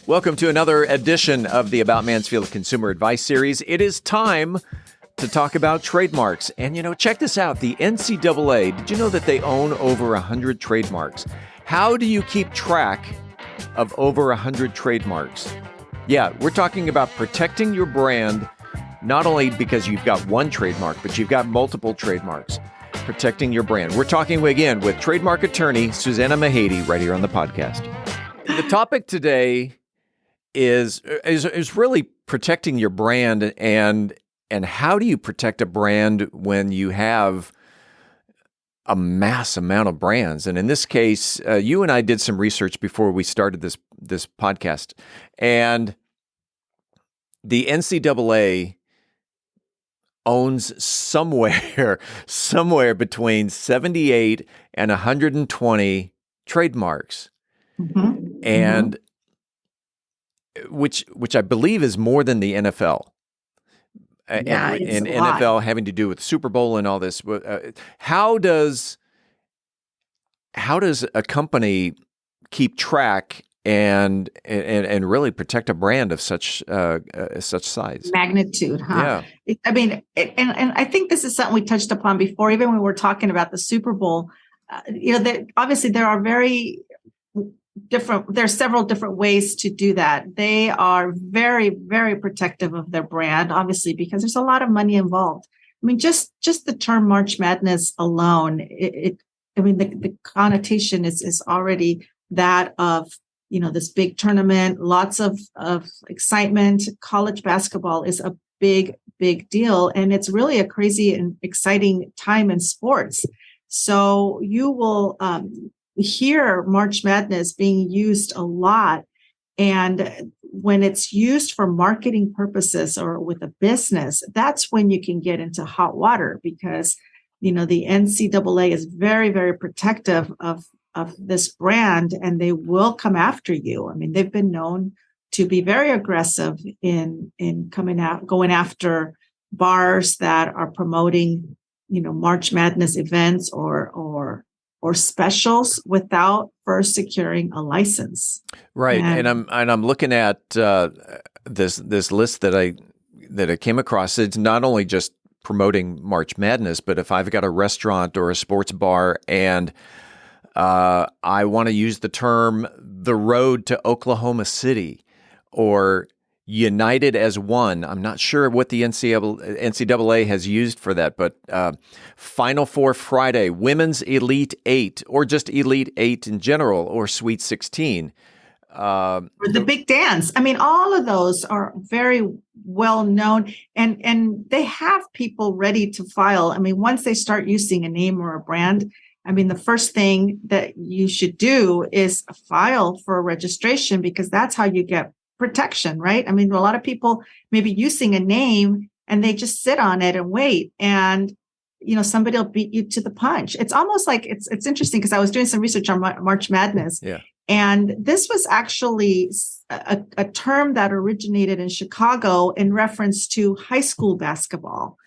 Welcome to another edition of the About Mansfield Consumer Advice Series. It is time to talk about trademarks. And, check this out. The NCAA, did you know that they own over 100 trademarks? How do you keep track of over 100 trademarks? Yeah, we're talking about protecting your brand, not only because you've got one trademark, but you've got multiple trademarks. Protecting your brand. We're talking again with trademark attorney Susana Mahady right here on the podcast. The topic today is really protecting your brand and how do you protect a brand when you have a mass amount of brands. And in this case, you and I did some research before we started this podcast, and the NCAA owns somewhere between 78 and 120 trademarks. Mm-hmm. And which I believe is more than the NFL. Yeah, and NFL having to do with Super Bowl and all this. How does a company keep track and really protect a brand of such size? Magnitude, huh? Yeah. And I think this is something we touched upon before, even when we were talking about the Super Bowl. Obviously there are there are several different ways to do that. They are very, very protective of their brand, obviously, because there's a lot of money involved. I mean, just the term March Madness alone, the connotation is already that of, this big tournament, lots of excitement. College basketball is a big, big deal. And it's really a crazy and exciting time in sports. So you will hear March Madness being used a lot. And when it's used for marketing purposes or with a business, that's when you can get into hot water because, the NCAA is very, very protective of this brand and they will come after you. I mean, they've been known to be very aggressive in going after bars that are promoting, March Madness events or specials without first securing a license. Right. And I'm looking at this list that I came across. It's not only just promoting March Madness, but if I've got a restaurant or a sports bar and I want to use the term the road to Oklahoma City or United as One. I'm not sure what the NCAA has used for that, but Final Four Friday, Women's Elite Eight, or just Elite Eight in general, or Sweet 16. Or the Big Dance. I mean, all of those are very well known, and they have people ready to file. I mean, once they start using a name or a brand, the first thing that you should do is file for a registration because that's how you get protection, right? I mean, a lot of people may be using a name and they just sit on it and wait. And, somebody will beat you to the punch. It's almost like it's interesting because I was doing some research on March Madness. Yeah. And this was actually a term that originated in Chicago in reference to high school basketball.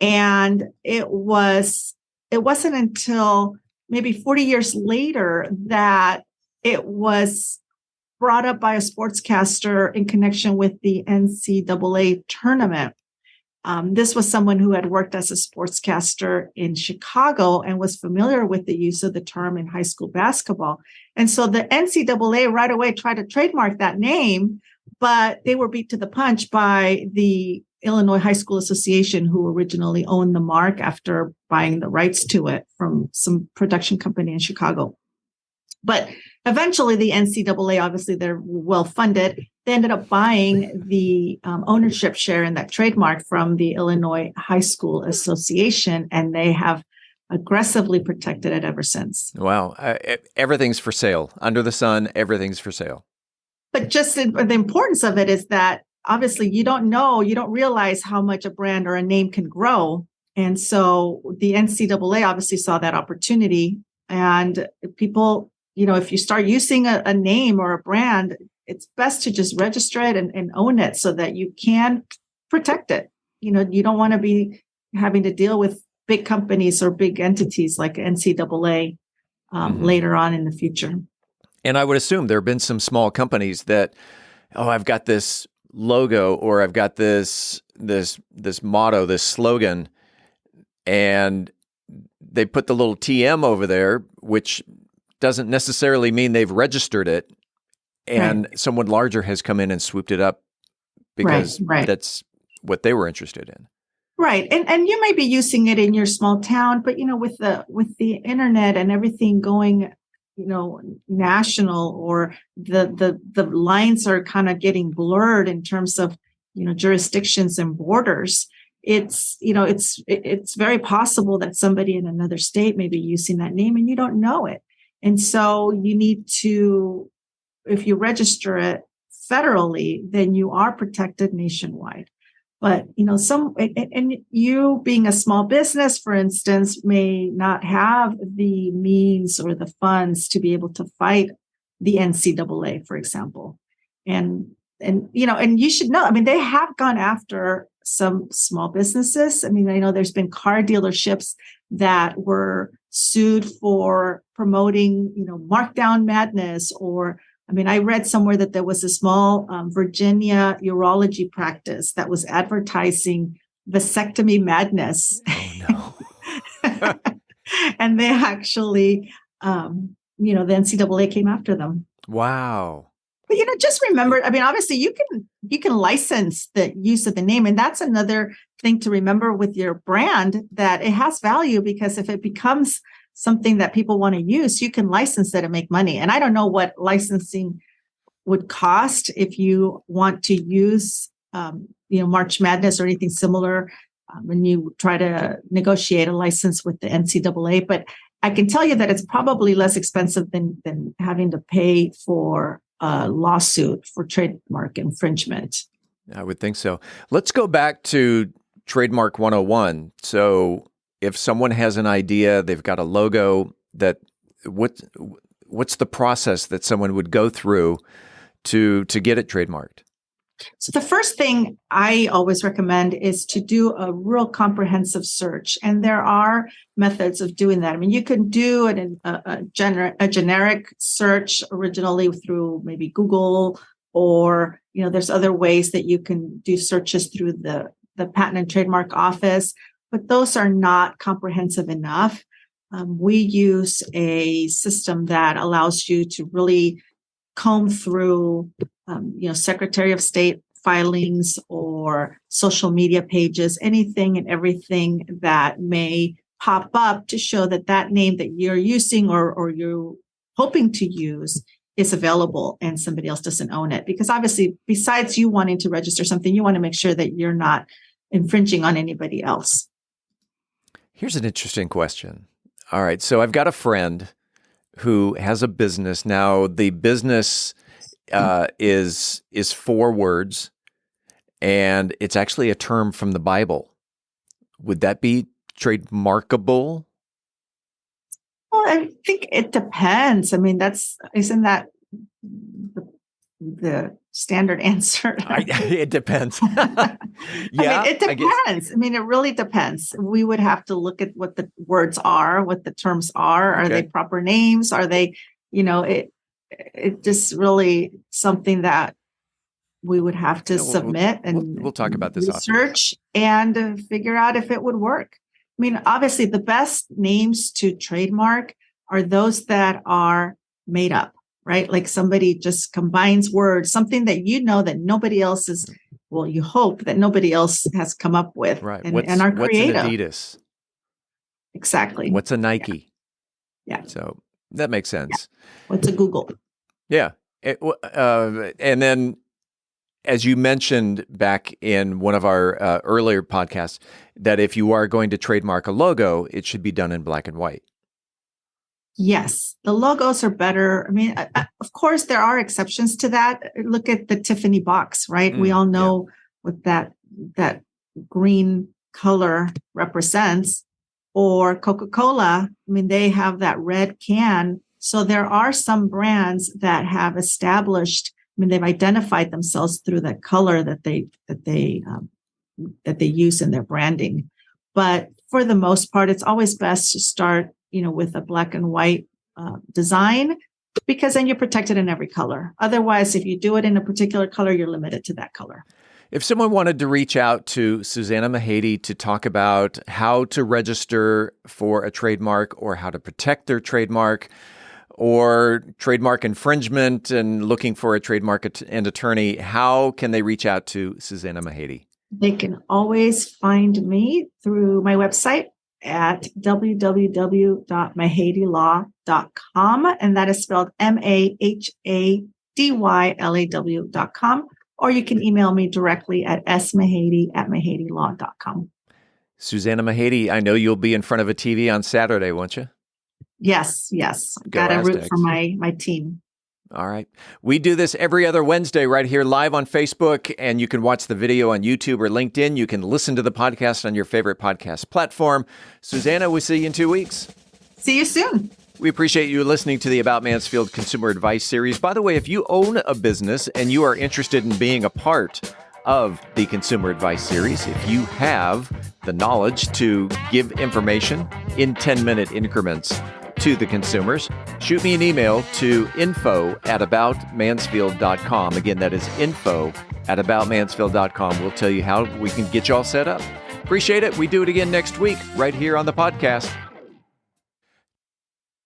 And it wasn't until maybe 40 years later that it was brought up by a sportscaster in connection with the NCAA tournament. This was someone who had worked as a sportscaster in Chicago and was familiar with the use of the term in high school basketball. And so the NCAA right away tried to trademark that name, but they were beat to the punch by the Illinois High School Association, who originally owned the mark after buying the rights to it from some production company in Chicago. But eventually the NCAA, obviously they're well funded. They ended up buying the ownership share in that trademark from the Illinois High School Association, and they have aggressively protected it ever since. Wow. Everything's for sale. Under the sun, everything's for sale. But just the importance of it is that obviously you don't realize how much a brand or a name can grow. And so the NCAA obviously saw that opportunity, and people, if you start using a name or a brand, it's best to just register it and own it so that you can protect it. You don't want to be having to deal with big companies or big entities like NCAA later on in the future. And I would assume there have been some small companies that oh, I've got this logo, or I've got this motto, this slogan, and they put the little TM over there, which doesn't necessarily mean they've registered it, and Right. someone larger has come in and swooped it up because Right. that's what they were interested in. Right. And you may be using it in your small town, but with the internet and everything going, national, or the lines are kind of getting blurred in terms of, jurisdictions and borders. It's very possible that somebody in another state may be using that name and you don't know it. And so you need to, if you register it federally, then you are protected nationwide. But and you being a small business, for instance, may not have the means or the funds to be able to fight the NCAA, for example. And you should know, I mean, they have gone after some small businesses. I mean, I know there's been car dealerships that were sued for promoting, markdown madness. Or I mean, I read somewhere that there was a small Virginia urology practice that was advertising vasectomy madness. Oh no. And they actually, the NCAA came after them. Wow. But just remember, I mean, obviously you can license the use of the name. And that's another thing to remember with your brand, that it has value, because if it becomes something that people want to use, you can license it and make money. And I don't know what licensing would cost if you want to use, March Madness or anything similar, when you try to negotiate a license with the NCAA. But I can tell you that it's probably less expensive than having to pay for a lawsuit for trademark infringement. I would think so. Let's go back to Trademark 101. So if someone has an idea, they've got a logo, what's the process that someone would go through to get it trademarked? So the first thing I always recommend is to do a real comprehensive search. And there are methods of doing that. I mean, you can do a generic search originally through maybe Google, or, there's other ways that you can do searches through the Patent and Trademark Office, but those are not comprehensive enough. We use a system that allows you to really comb through, Secretary of State filings or social media pages, anything and everything that may pop up to show that name that you're using or you're hoping to use is available and somebody else doesn't own it. Because obviously, besides you wanting to register something, you want to make sure that you're not infringing on anybody else. Here's an interesting question. All right, so I've got a friend who has a business. Now, the business is 4 words, and it's actually a term from the Bible. Would that be trademarkable? Well, I think it depends. I mean, isn't that the standard answer? It depends. Yeah, I mean, it I guess. depends. I mean, it really depends. We would have to look at what the words are, what the terms are. Are they proper names? Are they, it just really something that we would have to submit and we'll talk about this research and figure out if it would work. I mean, obviously, the best names to trademark are those that are made up, right? Like somebody just combines words, something that that nobody else is. Well, you hope that nobody else has come up with, right? And are creative. What's an Adidas? Exactly. What's a Nike? Yeah. So that makes sense. Yeah. What's a Google? Yeah. And then, as you mentioned back in one of our earlier podcasts, that if you are going to trademark a logo, it should be done in black and white. Yes, the logos are better. I mean, of course, there are exceptions to that. Look at the Tiffany box, right? We all know what that green color represents. Or Coca-Cola, I mean, they have that red can. So there are some brands that have established, I mean, they've identified themselves through that color that they use in their branding. But for the most part, it's always best to start, with a black and white design, because then you're protected in every color. Otherwise, if you do it in a particular color, you're limited to that color. If someone wanted to reach out to Susana Mahady to talk about how to register for a trademark or how to protect their trademark or trademark infringement and looking for a trademark and attorney, how can they reach out to Susana Mahady? They can always find me through my website at www.mahadylaw.com, and that is spelled MAHADYLAW.com. Or you can email me directly at smahady@mahadylaw.com. Susana Mahady, I know you'll be in front of a TV on Saturday, won't you? Yes. Got to root for my team. All right. We do this every other Wednesday right here live on Facebook, and you can watch the video on YouTube or LinkedIn. You can listen to the podcast on your favorite podcast platform. Susana, we'll see you in 2 weeks. See you soon. We appreciate you listening to the About Mansfield Consumer Advice Series. By the way, if you own a business and you are interested in being a part of the Consumer Advice Series, if you have the knowledge to give information in 10-minute increments to the consumers, shoot me an email to info@aboutmansfield.com. Again, that is info@aboutmansfield.com. We'll tell you how we can get you all set up. Appreciate it. We do it again next week right here on the podcast.